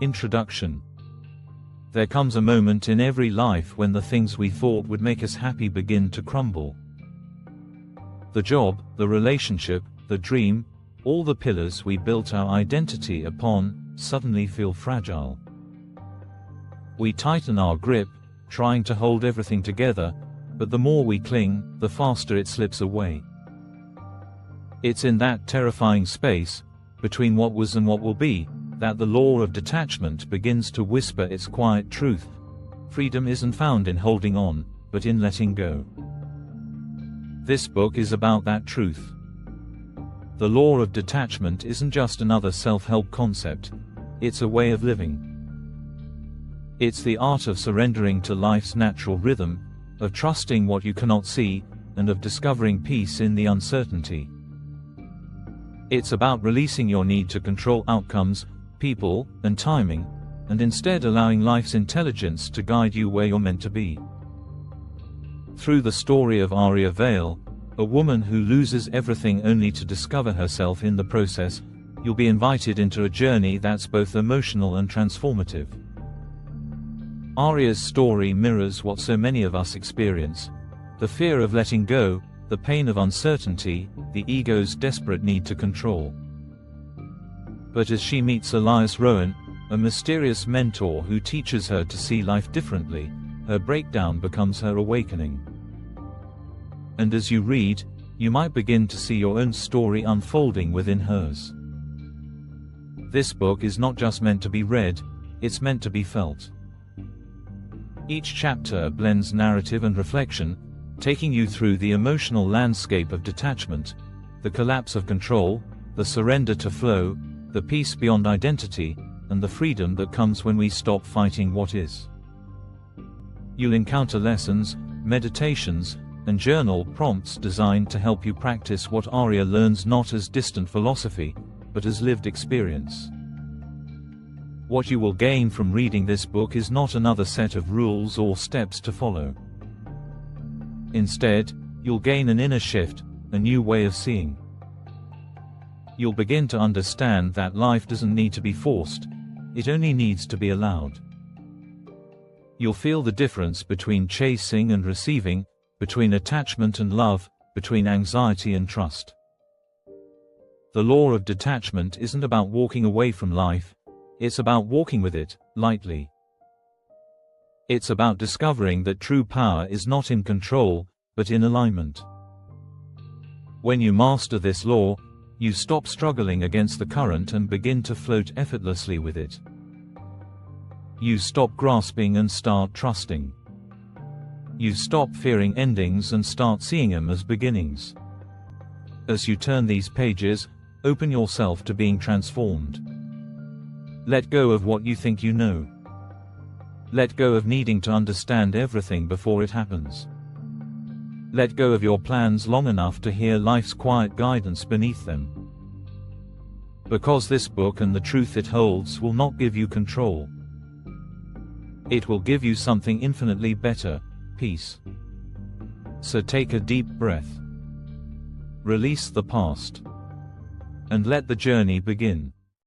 Introduction. There comes a moment in every life when the things we thought would make us happy begin to crumble. The job, the relationship, the dream, all the pillars we built our identity upon, suddenly feel fragile. We tighten our grip, trying to hold everything together, but the more we cling, the faster it slips away. It's in that terrifying space, between what was and what will be, that the law of detachment begins to whisper its quiet truth. Freedom isn't found in holding on, but in letting go. This book is about that truth. The law of detachment isn't just another self-help concept, it's a way of living. It's the art of surrendering to life's natural rhythm, of trusting what you cannot see, and of discovering peace in the uncertainty. It's about releasing your need to control outcomes, people, and timing, and instead allowing life's intelligence to guide you where you're meant to be. Through the story of Aria Vale, a woman who loses everything only to discover herself in the process, you'll be invited into a journey that's both emotional and transformative. Aria's story mirrors what so many of us experience: the fear of letting go, the pain of uncertainty, the ego's desperate need to control. But as she meets Elias Rowan, a mysterious mentor who teaches her to see life differently, her breakdown becomes her awakening. And as you read, you might begin to see your own story unfolding within hers. This book is not just meant to be read, it's meant to be felt. Each chapter blends narrative and reflection, taking you through the emotional landscape of detachment, the collapse of control, the surrender to flow, the peace beyond identity, and the freedom that comes when we stop fighting what is. You'll encounter lessons, meditations, and journal prompts designed to help you practice what Aria learns not as distant philosophy, but as lived experience. What you will gain from reading this book is not another set of rules or steps to follow. Instead, you'll gain an inner shift, a new way of seeing. You'll begin to understand that life doesn't need to be forced, it only needs to be allowed. You'll feel the difference between chasing and receiving, between attachment and love, between anxiety and trust. The law of detachment isn't about walking away from life, it's about walking with it, lightly. It's about discovering that true power is not in control, but in alignment. When you master this law, you stop struggling against the current and begin to float effortlessly with it. You stop grasping and start trusting. You stop fearing endings and start seeing them as beginnings. As you turn these pages, open yourself to being transformed. Let go of what you think you know. Let go of needing to understand everything before it happens. Let go of your plans long enough to hear life's quiet guidance beneath them. Because this book and the truth it holds will not give you control. It will give you something infinitely better, peace. So take a deep breath. Release the past. And let the journey begin.